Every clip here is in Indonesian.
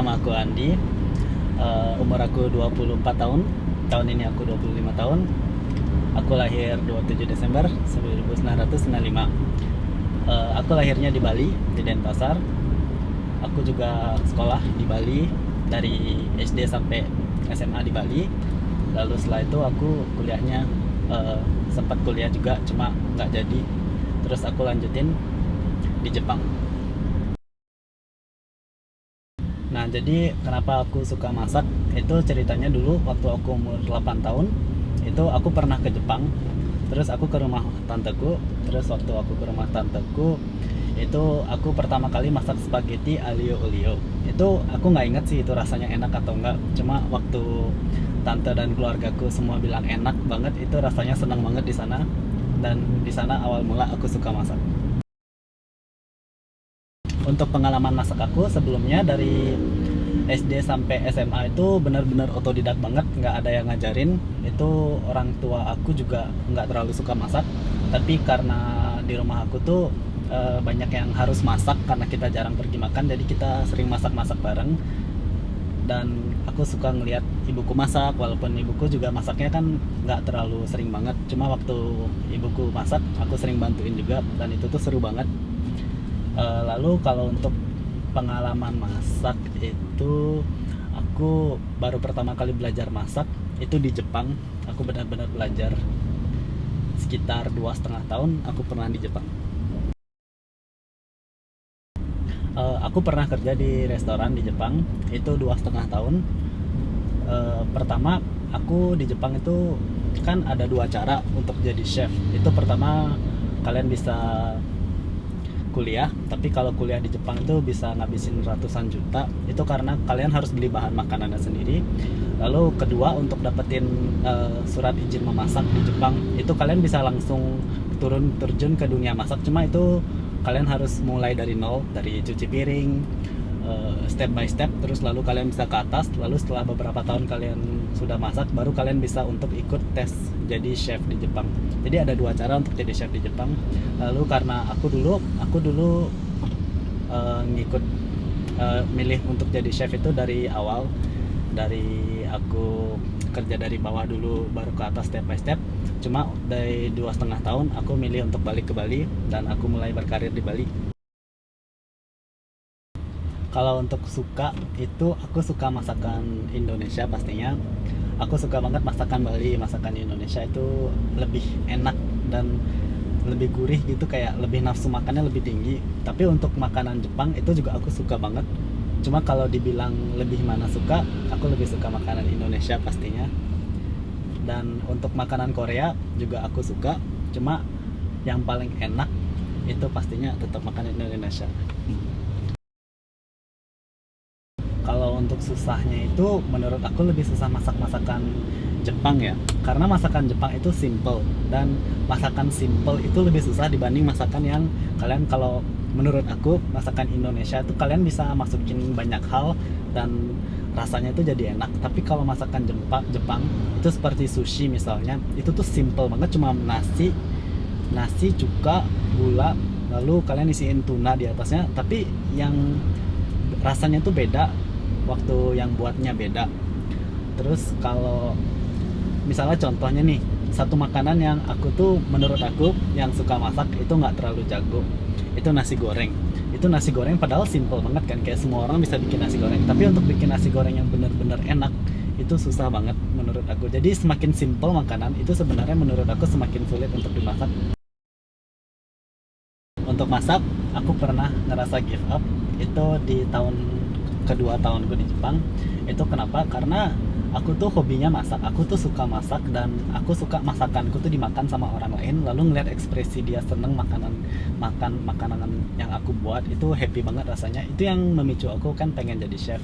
nama aku Andi. Umur aku 24 tahun. Tahun ini aku 25 tahun. Aku lahir 27 Desember 1995. Aku lahirnya di Bali, di Denpasar. Aku juga sekolah di Bali dari SD sampai SMA di Bali. Lalu setelah itu aku kuliahnya sempat kuliah juga, cuma nggak jadi. Terus aku lanjutin di Jepang. Nah, jadi kenapa aku suka masak? Itu ceritanya dulu waktu aku umur 8 tahun, itu aku pernah ke Jepang. Terus aku ke rumah tanteku, terus waktu aku ke rumah tanteku, itu aku pertama kali masak spaghetti aglio olio. Itu aku nggak inget sih itu rasanya enak atau enggak. Cuma waktu tante dan keluargaku semua bilang enak banget, itu rasanya senang banget di sana. Dan di sana awal mula aku suka masak. Untuk pengalaman masak aku sebelumnya dari SD sampai SMA itu benar-benar otodidak banget, nggak ada yang ngajarin. Itu orang tua aku juga nggak terlalu suka masak, tapi karena di rumah aku tuh banyak yang harus masak karena kita jarang pergi makan, jadi kita sering masak-masak bareng. Dan aku suka ngelihat ibuku masak, walaupun ibuku juga masaknya kan nggak terlalu sering banget, cuma waktu ibuku masak aku sering bantuin juga, dan itu tuh seru banget. Lalu kalau untuk pengalaman masak itu, aku baru pertama kali belajar masak itu di Jepang. Aku benar-benar belajar sekitar 2,5 tahun aku pernah di Jepang. Aku pernah kerja di restoran di Jepang itu 2,5 tahun. Pertama aku di Jepang itu kan ada dua cara untuk jadi chef. Itu pertama, kalian bisa kuliah, tapi kalau kuliah di Jepang itu bisa ngabisin ratusan juta. Itu karena kalian harus beli bahan makanannya sendiri. Lalu kedua, untuk dapetin surat izin memasak di Jepang itu kalian bisa langsung terjun ke dunia masak, cuma itu kalian harus mulai dari nol, dari cuci piring, step by step. Terus lalu kalian bisa ke atas, lalu setelah beberapa tahun kalian sudah masak, baru kalian bisa untuk ikut tes jadi chef di Jepang. Jadi ada dua cara untuk jadi chef di Jepang. Lalu karena aku dulu ngikut milih untuk jadi chef itu dari awal, dari aku kerja dari bawah dulu baru ke atas step by step. Cuma dari 2,5 tahun aku milih untuk balik ke Bali, dan aku mulai berkarir di Bali. Kalau untuk suka itu, aku suka masakan Indonesia pastinya. Aku suka banget masakan Bali, masakan Indonesia itu lebih enak dan lebih gurih gitu, kayak lebih nafsu makannya lebih tinggi. Tapi untuk makanan Jepang itu juga aku suka banget. Cuma kalau dibilang lebih mana suka, aku lebih suka makanan Indonesia pastinya. Dan untuk makanan Korea juga aku suka. Cuma yang paling enak itu pastinya tetap makanan Indonesia. Kalau untuk susahnya itu, menurut aku lebih susah masak masakan Jepang ya, karena masakan Jepang itu simple, dan masakan simple itu lebih susah dibanding masakan yang kalian, kalau menurut aku masakan Indonesia itu kalian bisa masukin banyak hal dan rasanya itu jadi enak. Tapi kalau masakan Jepang itu seperti sushi misalnya, itu tuh simple banget, cuma nasi cuka gula, lalu kalian isiin tuna di atasnya, tapi yang rasanya tuh beda, waktu yang buatnya beda. Terus kalau misalnya contohnya nih, satu makanan yang aku tuh, menurut aku yang suka masak itu nggak terlalu jago, itu nasi goreng. Itu nasi goreng padahal simple banget kan, kayak semua orang bisa bikin nasi goreng, tapi untuk bikin nasi goreng yang bener-bener enak itu susah banget menurut aku. Jadi semakin simple makanan itu sebenarnya menurut aku semakin sulit untuk dimasak. Untuk masak, aku pernah ngerasa give up itu di kedua tahunku di Jepang. Itu kenapa? Karena aku tuh hobinya masak, aku tuh suka masak, dan aku suka masakanku tuh dimakan sama orang lain, lalu ngeliat ekspresi dia seneng makan makanan yang aku buat, itu happy banget rasanya. Itu yang memicu aku kan pengen jadi chef.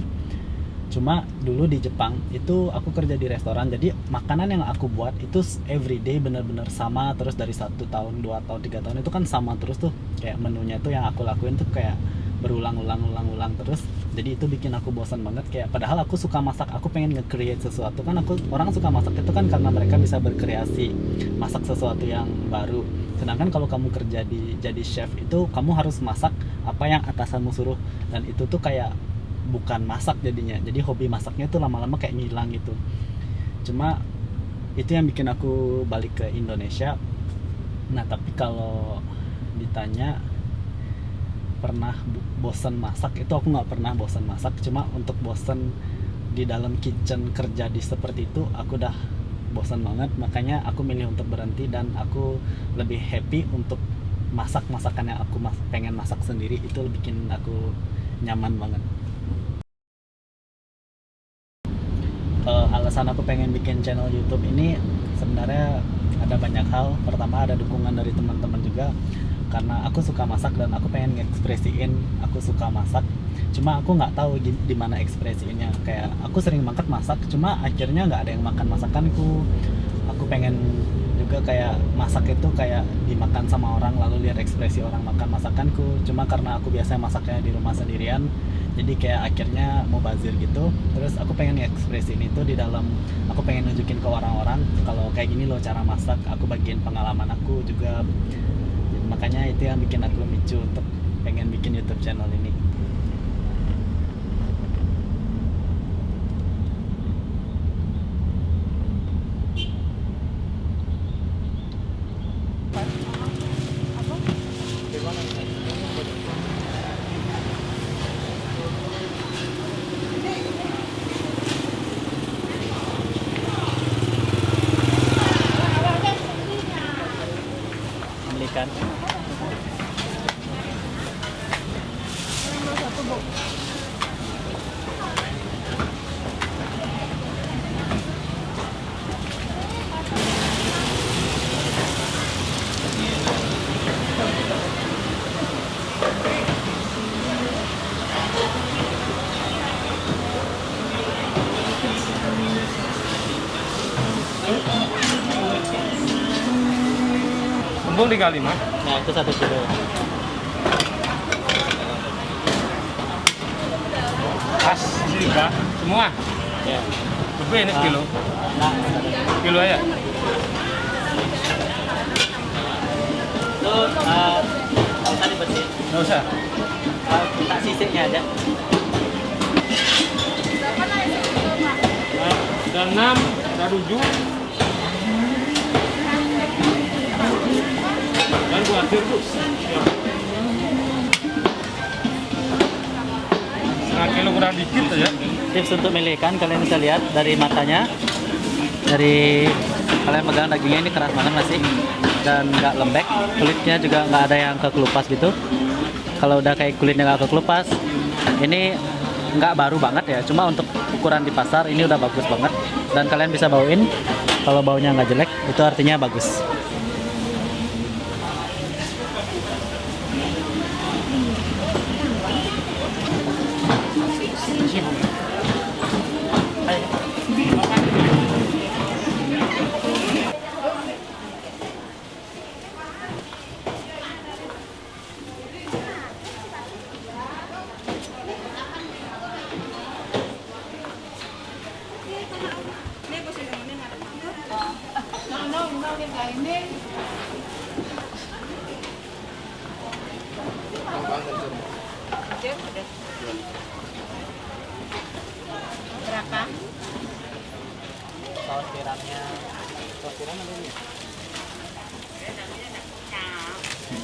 Cuma dulu di Jepang itu aku kerja di restoran, jadi makanan yang aku buat itu everyday bener-bener sama terus, dari 1 tahun 2 tahun 3 tahun itu kan sama terus tuh, kayak menunya tuh yang aku lakuin tuh kayak berulang-ulang terus. Jadi itu bikin aku bosan banget, kayak padahal aku suka masak, aku pengen nge-create sesuatu kan. Aku, orang suka masak itu kan karena mereka bisa berkreasi, masak sesuatu yang baru. Sedangkan kalau kamu kerja jadi chef itu, kamu harus masak apa yang atasanmu suruh, dan itu tuh kayak bukan masak jadinya. Jadi hobi masaknya tuh lama-lama kayak ngilang gitu. Cuma itu yang bikin aku balik ke Indonesia. Nah tapi kalau ditanya pernah bosan masak, itu aku nggak pernah bosan masak. Cuma untuk bosan di dalam kitchen kerja di seperti itu aku udah bosan banget. Makanya aku milih untuk berhenti dan aku lebih happy untuk masak masakan yang aku pengen masak sendiri. Itu bikin aku nyaman banget. Alasan aku pengen bikin channel YouTube ini sebenarnya ada banyak hal. Pertama ada dukungan dari teman-teman juga, karena aku suka masak dan aku pengen ngekspresiin aku suka masak. Cuma aku nggak tahu di mana ekspresiinnya. Kayak aku sering banget masak, cuma akhirnya nggak ada yang makan masakanku. Aku pengen juga kayak masak itu kayak dimakan sama orang, lalu lihat ekspresi orang makan masakanku. Cuma karena aku biasanya masaknya di rumah sendirian, jadi kayak akhirnya mau bazir gitu. Terus aku pengen ekspresiin itu di dalam, aku pengen nunjukin ke orang-orang kalau kayak gini loh cara masak. Aku bagiin pengalaman aku juga. Makanya itu yang bikin aku micu untuk pengen bikin YouTube channel ini. Belikan. Kumpul 35. Nah itu 1 kilo. Pas sini Pak. Semua. Ya. Lebih ini sekilo. Nah, Kilo aja. itu nggak usah dibersihin. Nggak usah. Minta sisiknya aja. Ada 6, ada 7. Dan buat terus. Setengah kilo kurang dikit aja. Tips untuk milih ikan, kalian bisa lihat dari matanya, dari kalian pegang dagingnya ini keras banget masih dan nggak lembek, kulitnya juga nggak ada yang kekelupas gitu. Kalau udah kayak kulitnya nggak kekelupas, ini nggak baru banget ya, cuma untuk ukuran di pasar ini udah bagus banget dan kalian bisa bauin. Kalau baunya nggak jelek itu artinya bagus. Berapa? Saus tiramnya, saus tiram ada ini.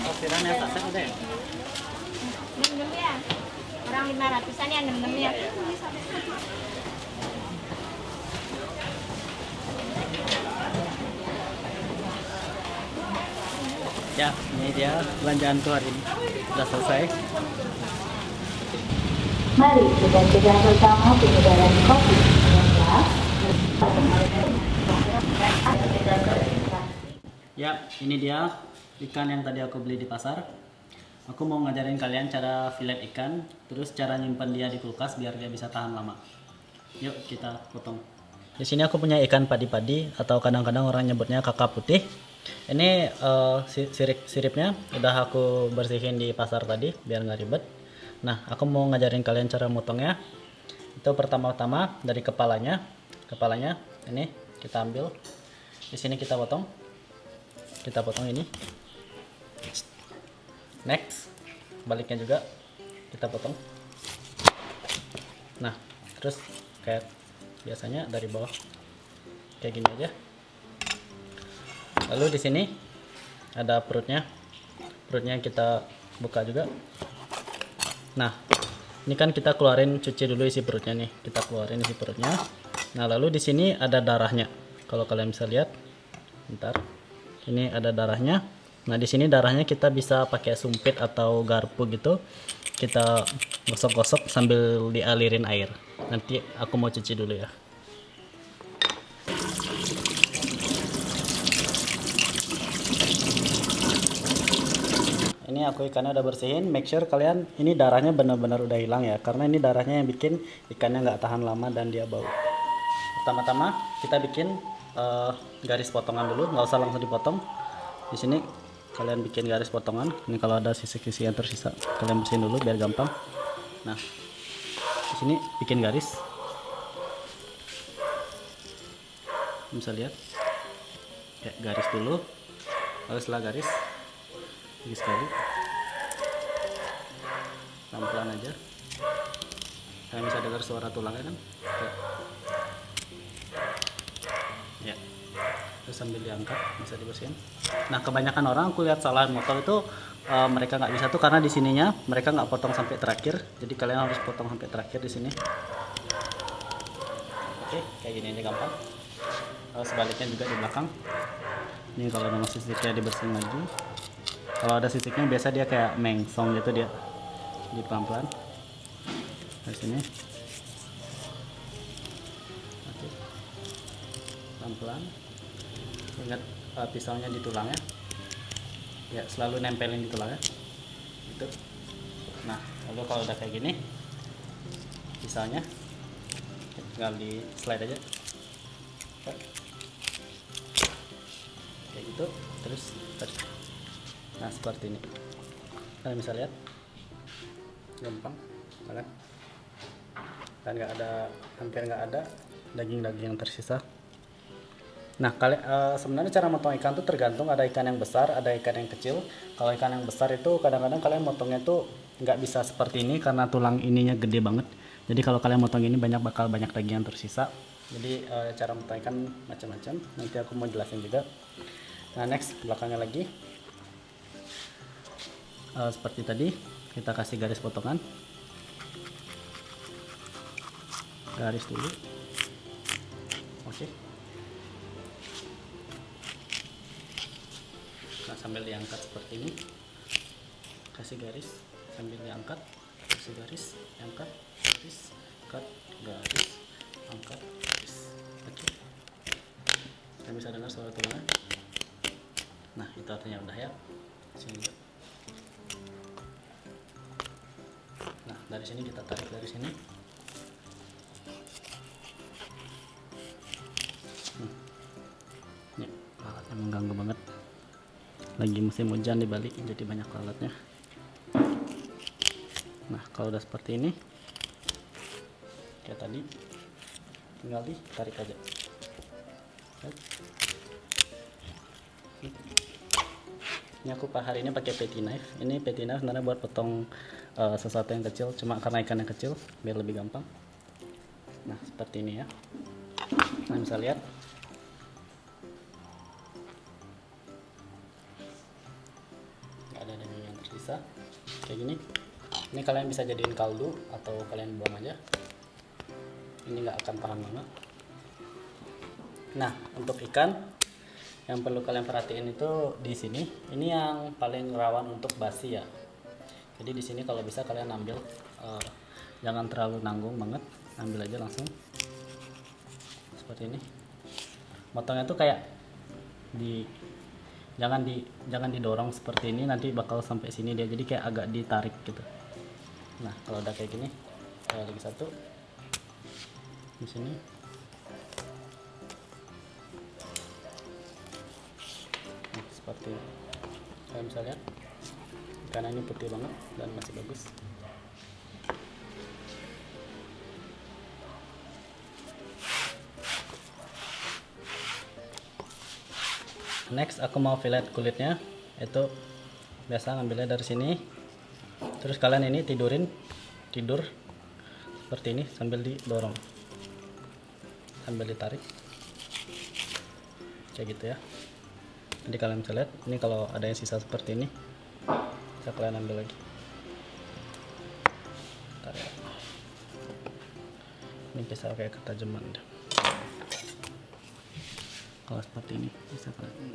Saus tiramnya saset ada ya? 6 ya? Orang 500-an ya 6 ya? Ya, ini dia belanjaanku hari ini. Udah selesai. Mari kita cegah bersama penyebaran COVID-19. Ya, ini dia ikan yang tadi aku beli di pasar. Aku mau ngajarin kalian cara filet ikan, terus cara nyimpan dia di kulkas biar dia bisa tahan lama. Yuk kita potong. Di sini aku punya ikan padi-padi atau kadang-kadang orang nyebutnya kakap putih. Ini siripnya udah aku bersihin di pasar tadi biar nggak ribet. Nah, aku mau ngajarin kalian cara motongnya. Itu pertama-tama dari kepalanya. Kepalanya ini kita ambil. Di sini kita potong. Kita potong ini. Next, baliknya juga kita potong. Nah, terus kayak biasanya dari bawah kayak gini aja. Lalu di sini ada perutnya. Perutnya kita buka juga. Nah, ini kan kita keluarin, cuci dulu isi perutnya nih. Kita keluarin isi perutnya. Nah, lalu di sini ada darahnya. Kalau kalian bisa lihat, bentar. Ini ada darahnya. Nah, di sini darahnya kita bisa pakai sumpit atau garpu gitu. Kita gosok-gosok sambil dialirin air. Nanti aku mau cuci dulu ya. Ini aku ikannya udah bersihin. Make sure kalian ini darahnya benar-benar udah hilang ya, karena ini darahnya yang bikin ikannya nggak tahan lama dan dia bau. Pertama-tama kita bikin garis potongan dulu, nggak usah langsung dipotong. Di sini kalian bikin garis potongan. Ini kalau ada sisi-sisi yang tersisa kalian bersihin dulu biar gampang. Nah, di sini bikin garis. Bisa lihat kayak garis dulu, lalu setelah garis lagi sekali, pelan-pelan aja. Kalian bisa dengar suara tulangnya kan? Ya, terus sambil diangkat bisa dibersihin. Nah, kebanyakan orang aku lihat salah motor itu mereka nggak bisa tuh karena di sininya mereka nggak potong sampai terakhir. Jadi kalian harus potong sampai terakhir di sini. Oke, kayak gini aja gampang. Sebaliknya juga di belakang. Ini kalau ada sisiknya dibersihin lagi. Kalau ada sisiknya biasa dia kayak mengsong gitu, dia di pelan-pelan dari sini. Oke, pelan-pelan. Ingat pisaunya di tulangnya ya, selalu nempelin di tulangnya gitu. Nah, lalu kalau udah kayak gini pisaunya tinggal di slide aja kayak gitu. Terus nah, seperti ini kalian bisa lihat gampang banget, dan nggak ada, hampir nggak ada daging-daging yang tersisa. Nah, sebenarnya cara motong ikan tuh tergantung, ada ikan yang besar, ada ikan yang kecil. Kalau ikan yang besar itu kadang-kadang kalian motongnya tuh nggak bisa seperti ini karena tulang ininya gede banget. Jadi kalau kalian motong ini bakal banyak daging yang tersisa. Jadi cara motong ikan macam-macam, nanti aku mau jelasin juga. Nah, next belakangnya lagi seperti tadi kita kasih garis potongan, garis dulu. Oke. Nah, sambil diangkat seperti ini, kasih garis sambil diangkat, kasih garis, angkat, garis, cut, garis, angkat, garis. Oke, kalian bisa dengar suara tulangnya. Nah, itu artinya udah ya. Sini juga. Nah, dari sini kita tarik dari sini. Ini alatnya mengganggu banget. Lagi musim hujan di Bali, jadi banyak alatnya. Nah, kalau udah seperti ini, kayak tadi, tinggal ditarik aja. Ini aku hari ini pakai petty knife. Ini petty knife sebenarnya buat potong sesuatu yang kecil, cuma karena ikannya kecil biar lebih gampang. Nah, seperti ini ya. Kalian bisa lihat. Nggak ada daging yang tersisa. Kayak gini. Ini kalian bisa jadiin kaldu atau kalian buang aja. Ini nggak akan tahan lama. Nah, untuk ikan yang perlu kalian perhatiin itu di sini. Ini yang paling rawan untuk basi ya. Jadi di sini kalau bisa kalian ambil, jangan terlalu nanggung banget, ambil aja langsung seperti ini. Motongnya tuh kayak jangan didorong seperti ini, nanti bakal sampai sini dia, jadi kayak agak ditarik gitu. Nah, kalau udah kayak gini, lagi satu di sini. Nah, seperti kalian bisa lihat, karena ini putih banget dan masih bagus. Next aku mau fillet kulitnya. Itu biasa ngambilnya dari sini. Terus kalian ini tidur seperti ini sambil didorong, sambil ditarik kayak gitu ya. Jadi kalian bisa lihat ini kalau ada yang sisa seperti ini bisa kalian ambil lagi. Tarik. Ini bisa kayak ketajaman deh. Kalau seperti ini bisa kalian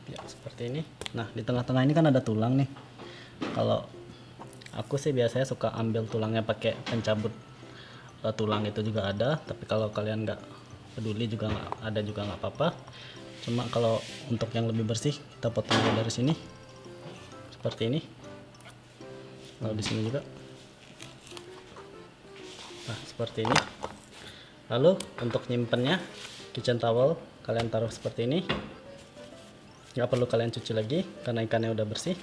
ya seperti ini. Nah di tengah-tengah ini kan ada tulang nih. Kalau aku sih biasanya suka ambil tulangnya pakai pencabut tulang, itu juga ada, tapi kalau kalian nggak peduli juga nggak ada juga nggak apa-apa. Cuma kalau untuk yang lebih bersih kita potong dari sini seperti ini, lalu di sini juga, nah seperti ini. Lalu untuk nyimpennya kitchen towel kalian taruh seperti ini, nggak perlu kalian cuci lagi karena ikannya udah bersih.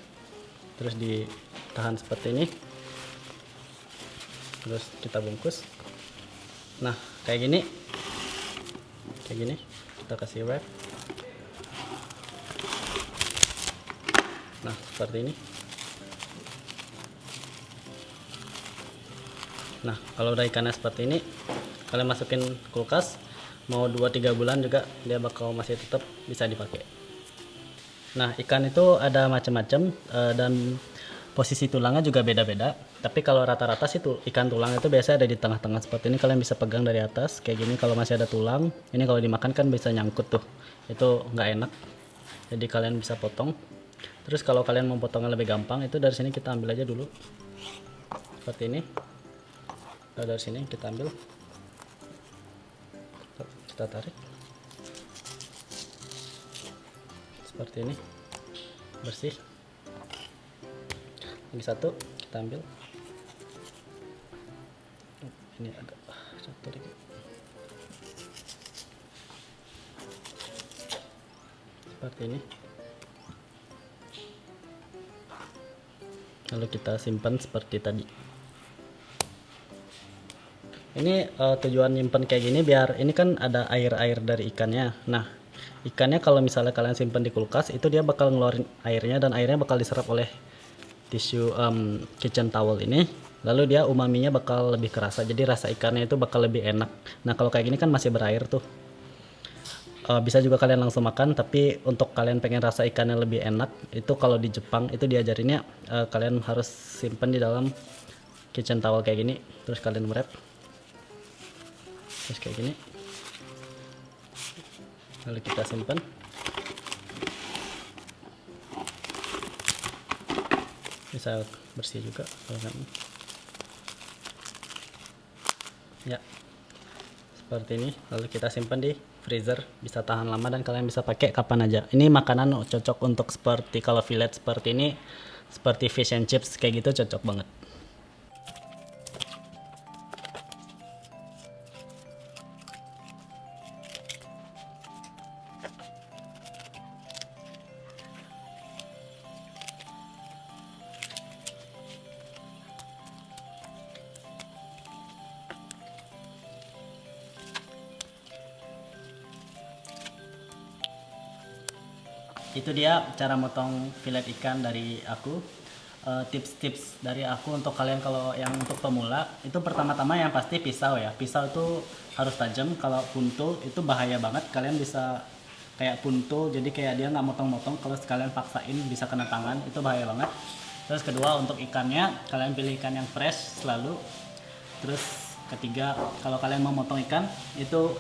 Terus ditahan seperti ini, terus kita bungkus. Nah kayak gini kita kasih wrap. Nah seperti ini. Nah kalau udah ikannya seperti ini, kalian masukin kulkas, mau 2-3 bulan juga dia bakal masih tetap bisa dipakai. Nah ikan itu ada macam-macam dan posisi tulangnya juga beda-beda. Tapi kalau rata-rata sih ikan tulang itu biasanya ada di tengah-tengah seperti ini. Kalian bisa pegang dari atas kayak gini. Kalau masih ada tulang, ini kalau dimakan kan bisa nyangkut tuh, itu nggak enak. Jadi kalian bisa potong. Terus kalau kalian mau potongnya lebih gampang, itu dari sini kita ambil aja dulu seperti ini. Nah, dari sini kita ambil, kita tarik seperti ini, bersih. Lagi satu kita ambil, ini agak satu lagi seperti ini. Lalu kita simpan seperti tadi. Ini tujuan nyimpen kayak gini biar ini kan ada air-air dari ikannya. Nah ikannya kalau misalnya kalian simpan di kulkas, itu dia bakal ngeluarin airnya dan airnya bakal diserap oleh tisu kitchen towel ini. Lalu dia umaminya bakal lebih kerasa, jadi rasa ikannya itu bakal lebih enak. Nah kalau kayak gini kan masih berair tuh, bisa juga kalian langsung makan. Tapi untuk kalian pengen rasa ikannya lebih enak, itu kalau di Jepang itu diajarinnya kalian harus simpan di dalam kitchen towel kayak gini. Terus kalian wrap, terus kayak gini, lalu kita simpan. Bisa bersih juga ya seperti ini. Lalu kita simpan di freezer, bisa tahan lama dan kalian bisa pakai kapan aja. Ini makanan cocok untuk seperti kalau fillet seperti ini, seperti fish and chips kayak gitu, cocok banget. Itu dia cara motong fillet ikan dari aku. Tips-tips dari aku untuk kalian kalau yang untuk pemula, itu pertama-tama yang pasti pisau ya. Pisau itu harus tajam. Kalau puntul itu bahaya banget, kalian bisa kayak puntul, jadi kayak dia nggak motong-motong. Kalau sekalian paksain bisa kena tangan, itu bahaya banget. Terus kedua, untuk ikannya kalian pilih ikan yang fresh selalu. Terus ketiga, kalau kalian mau motong ikan, itu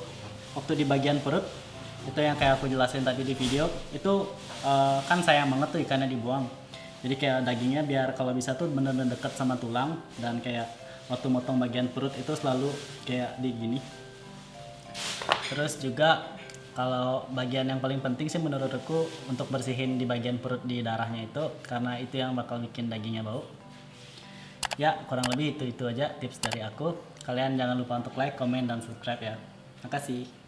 waktu di bagian perut, itu yang kayak aku jelasin tadi di video, itu kan sayang banget tuh ikannya dibuang. Jadi kayak dagingnya biar kalau bisa tuh bener-bener deket sama tulang, dan kayak waktu motong bagian perut itu selalu kayak di gini. Terus juga kalau bagian yang paling penting sih menurutku untuk bersihin di bagian perut di darahnya itu, karena itu yang bakal bikin dagingnya bau. Ya kurang lebih itu aja tips dari aku. Kalian jangan lupa untuk like, komen, dan subscribe ya. Makasih.